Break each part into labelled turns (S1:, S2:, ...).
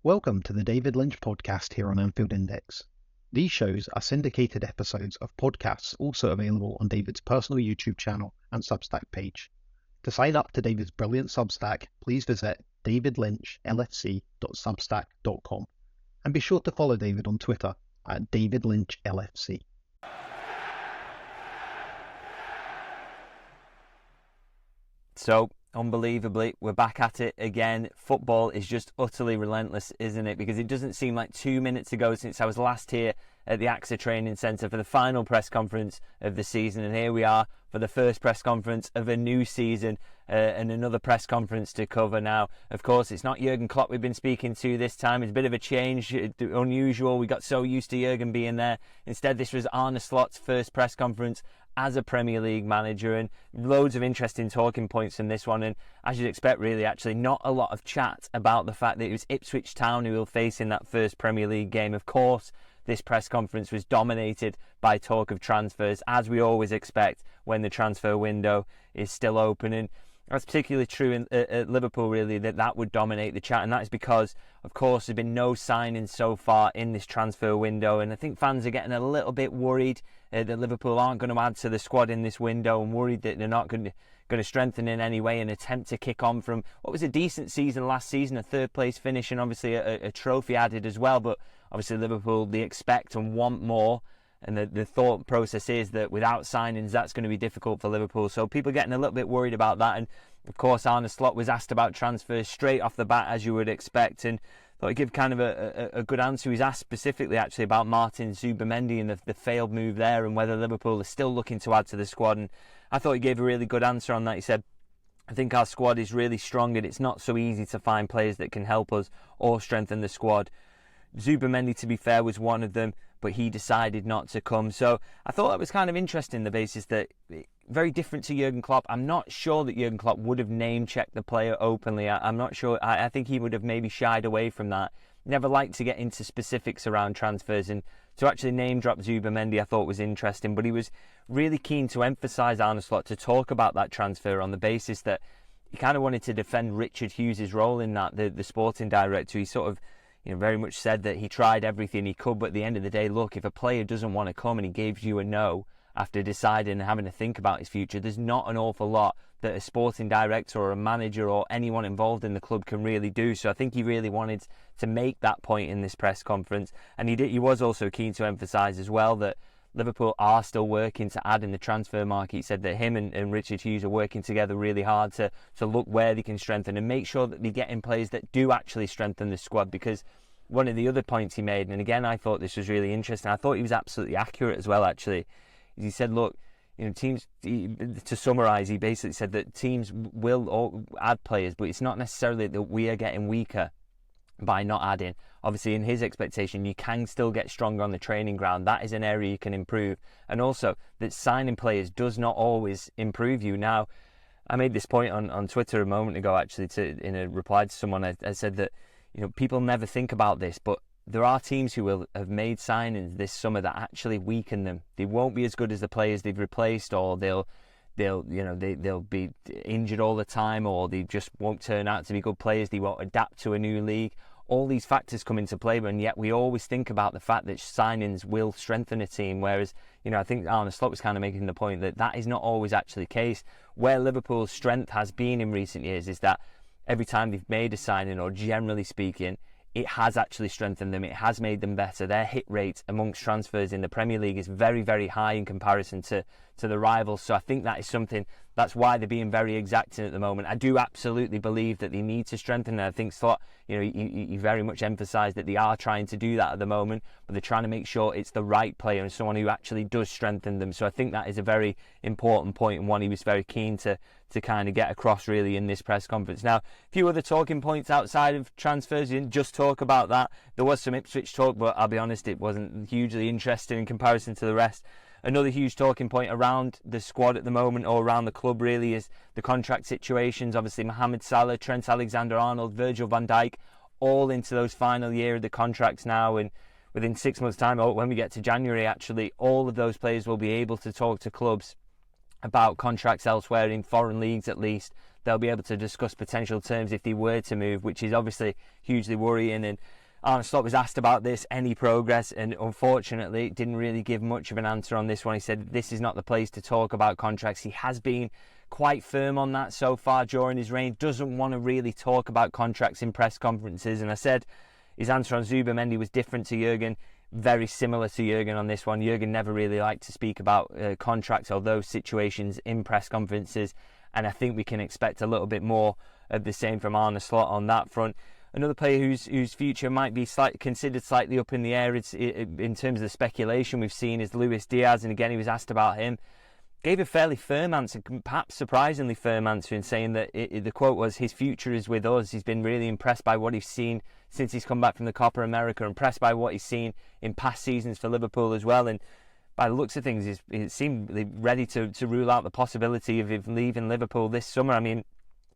S1: Welcome to the David Lynch podcast here on Anfield Index. These shows are syndicated episodes of podcasts also available on David's personal YouTube channel and Substack page. To sign up to David's brilliant Substack, please visit davidlynchlfc.substack.com and be sure to follow David on Twitter at davidlynchlfc.
S2: So, unbelievably, we're back at it again. Football is just utterly relentless, isn't it? Because it doesn't seem like 2 minutes ago since I was last here at the AXA Training Centre for the final press conference of the season. And here we are for the first press conference of a new season and another press conference to cover now. Of course, it's not Jurgen Klopp we've been speaking to this time. It's a bit of a change, unusual. We got so used to Jurgen being there. Instead, this was Arne Slot's first press conference as a Premier League manager, and loads of interesting talking points in this one. And as you'd expect, really, actually, not a lot of chat about the fact that it was Ipswich Town who will face in that first Premier League game. Of course, this press conference was dominated by talk of transfers, as we always expect when the transfer window is still open. And that's particularly true at Liverpool, really, that would dominate the chat. And that is because, of course, there's been no signings so far in this transfer window. And I think fans are getting a little bit worried that Liverpool aren't going to add to the squad in this window, and worried that they're not going to strengthen in any way and attempt to kick on from what was a decent season last season, a third place finish, and obviously a trophy added as well. But obviously Liverpool, they expect and want more. And the thought process is that without signings, that's going to be difficult for Liverpool. So people are getting a little bit worried about that. And of course, Arne Slot was asked about transfers straight off the bat, as you would expect. And thought he'd give kind of a good answer. He was asked specifically, actually, about Martin Zubimendi and the failed move there, and whether Liverpool is still looking to add to the squad. And I thought he gave a really good answer on that. He said, I think our squad is really strong, and it's not so easy to find players that can help us or strengthen the squad. Zubimendi, to be fair, was one of them, but he decided not to come. So I thought that was kind of interesting, the basis that very different to Jurgen Klopp. I'm not sure that Jurgen Klopp would have name-checked the player openly. I'm not sure. I think he would have maybe shied away from that. Never liked to get into specifics around transfers, and to actually name-drop Zubimendi I thought was interesting. But he was really keen to emphasise, Arne Slot, to talk about that transfer on the basis that he kind of wanted to defend Richard Hughes' role in that, the sporting director. He sort of very much said that he tried everything he could, but at the end of the day, look, if a player doesn't want to come and he gives you a no after deciding and having to think about his future, there's not an awful lot that a sporting director or a manager or anyone involved in the club can really do. So I think he really wanted to make that point in this press conference. And he was also keen to emphasise as well that Liverpool are still working to add in the transfer market. He said that him and Richard Hughes are working together really hard to look where they can strengthen and make sure that they get in players that do actually strengthen the squad. Because one of the other points he made, and again I thought this was really interesting, I thought he was absolutely accurate as well, actually, he said, look, teams, to summarise, he basically said that teams will add players, but it's not necessarily that we are getting weaker by not adding. Obviously, in his expectation, you can still get stronger on the training ground. That is an area you can improve. And also, that signing players does not always improve you. Now, I made this point on Twitter a moment ago, actually, in a reply to someone. I said that people never think about this, but there are teams who will have made signings this summer that actually weaken them. They won't be as good as the players they've replaced, or they'll be injured all the time, or they just won't turn out to be good players. They won't adapt to a new league. All these factors come into play, and yet we always think about the fact that signings will strengthen a team, whereas I think Arne Slot was kind of making the point that is not always actually the case. Where Liverpool's strength has been in recent years is that every time they've made a signing, or generally speaking, it has actually strengthened them. It has made them better. Their hit rate amongst transfers in the Premier League is very, very high in comparison to the rivals. So I think that is something, that's why they're being very exacting at the moment. I do absolutely believe that they need to strengthen. And I think Slot, he very much emphasised that they are trying to do that at the moment, but they're trying to make sure it's the right player and someone who actually does strengthen them. So I think that is a very important point, and one he was very keen to kind of get across really in this press conference. Now, a few other talking points outside of transfers. He didn't just talk about that. There was some Ipswich talk, but I'll be honest, it wasn't hugely interesting in comparison to the rest. Another huge talking point around the squad at the moment, or around the club really, is the contract situations. Obviously, Mohamed Salah, Trent, Alexander-Arnold, Virgil, Van Dijk, all into those final year of the contracts now, and within 6 months' time, or when we get to January actually, all of those players will be able to talk to clubs about contracts elsewhere, in foreign leagues at least. they'll be able to discuss potential terms if they were to move, which is obviously hugely worrying. And Arne Slot was asked about this, any progress, and unfortunately didn't really give much of an answer on this one. He said this is not the place to talk about contracts. He has been quite firm on that so far during his reign, doesn't want to really talk about contracts in press conferences. And I said his answer on Zubimendi was different to Jurgen, very similar to Jurgen on this one. Jurgen never really liked to speak about contracts or those situations in press conferences, and I think we can expect a little bit more of the same from Arne Slot on that front. Another player whose future might be considered slightly up in the air in terms of the speculation we've seen is Luis Diaz, and again he was asked about him. Gave a fairly firm answer, perhaps surprisingly firm answer, in saying that the quote was, his future is with us. He's been really impressed by what he's seen since he's come back from the Copa America, impressed by what he's seen in past seasons for Liverpool as well. And by the looks of things, he seemed ready to rule out the possibility of him leaving Liverpool this summer. I mean,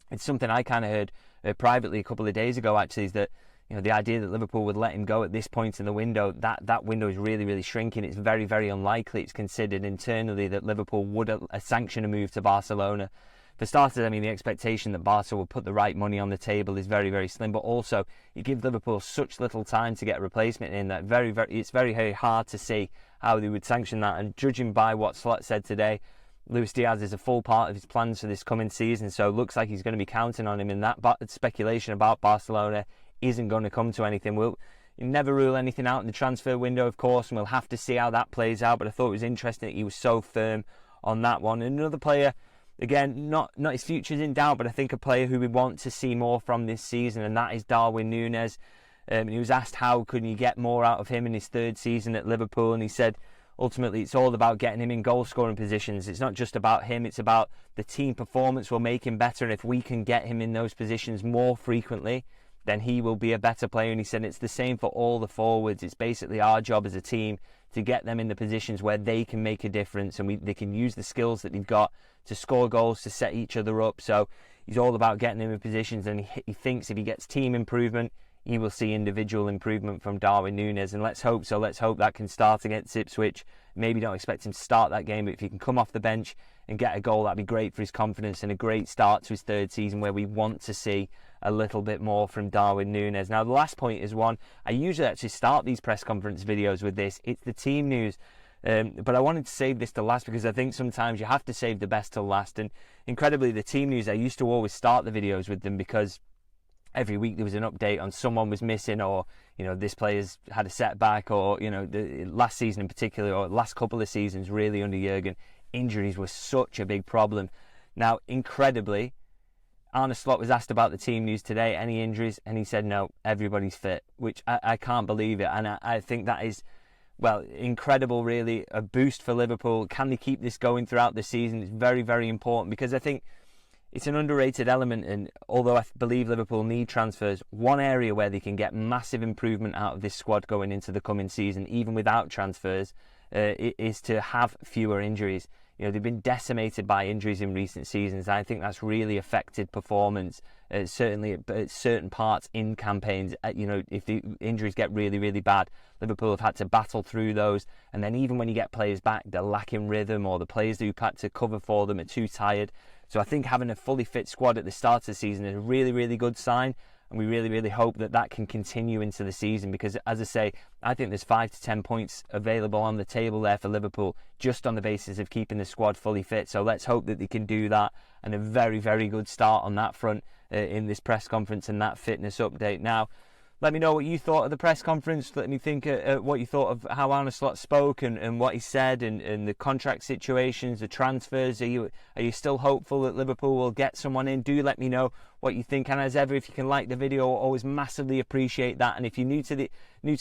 S2: it's something I kind of heard privately a couple of days ago, actually, is that the idea that Liverpool would let him go at this point in the window, that window is really, really shrinking. It's very, very unlikely. It's considered internally that Liverpool would sanction a move to Barcelona. For starters, I mean, the expectation that Barca will put the right money on the table is very, very slim, but also it gives Liverpool such little time to get a replacement in that it's very, very hard to see how they would sanction that. And judging by what Slot said today, Luis Diaz is a full part of his plans for this coming season, so it looks like he's going to be counting on him, and that speculation about Barcelona isn't going to come to anything. You never rule anything out in the transfer window, of course, and we'll have to see how that plays out, but I thought it was interesting that he was so firm on that one. And another player, again, not his future's in doubt, but I think a player who we want to see more from this season, and that is Darwin Núñez. He was asked how could you get more out of him in his third season at Liverpool, and he said ultimately it's all about getting him in goal scoring positions. It's not just about him, it's about the team performance will make him better, and if we can get him in those positions more frequently, then he will be a better player. And he said it's the same for all the forwards. It's basically our job as a team to get them in the positions where they can make a difference, and they can use the skills that they've got to score goals, to set each other up. So he's all about getting them in positions, and he thinks if he gets team improvement, he will see individual improvement from Darwin Núñez, and let's hope so. Let's hope that can start against Ipswich. Maybe don't expect him to start that game, but if he can come off the bench and get a goal, that'd be great for his confidence and a great start to his third season, where we want to see a little bit more from Darwin Núñez. Now, the last point is one I usually actually start these press conference videos with this. It's the team news. But I wanted to save this to last because I think sometimes you have to save the best till last. And incredibly, the team news, I used to always start the videos with them because every week there was an update on someone was missing, or this player's had a setback, or the last season in particular, or last couple of seasons really under Jurgen, injuries were such a big problem. Now, incredibly, Arne Slot was asked about the team news today, any injuries, and he said no, everybody's fit, which I can't believe it. And I think that is, well, incredible, really, a boost for Liverpool. Can they keep this going throughout the season? It's very, very important, because I think it's an underrated element, and although I believe Liverpool need transfers, one area where they can get massive improvement out of this squad going into the coming season, even without transfers, is to have fewer injuries. They've been decimated by injuries in recent seasons. I think that's really affected performance, certainly at certain parts in campaigns. If the injuries get really, really bad, Liverpool have had to battle through those. And then even when you get players back, they're lacking rhythm, or the players who've had to cover for them are too tired. So I think having a fully fit squad at the start of the season is a really, really good sign. And we really, really hope that can continue into the season, because, as I say, I think there's 5 to 10 points available on the table there for Liverpool just on the basis of keeping the squad fully fit. So let's hope that they can do that, and a very, very good start on that front in this press conference and that fitness update. Now, let me know what you thought of the press conference. Let me think what you thought of how Arne Slot spoke and what he said, and the contract situations, the transfers. Are you still hopeful that Liverpool will get someone in? Do let me know what you think. And as ever, if you can like the video, I'll always massively appreciate that. And if you're new to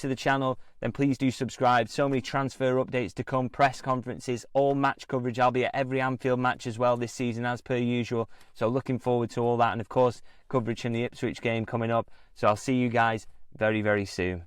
S2: the channel, then please do subscribe. So many transfer updates to come, press conferences, all match coverage. I'll be at every Anfield match as well this season, as per usual. So looking forward to all that, and of course coverage from the Ipswich game coming up. So I'll see you guys very, very soon.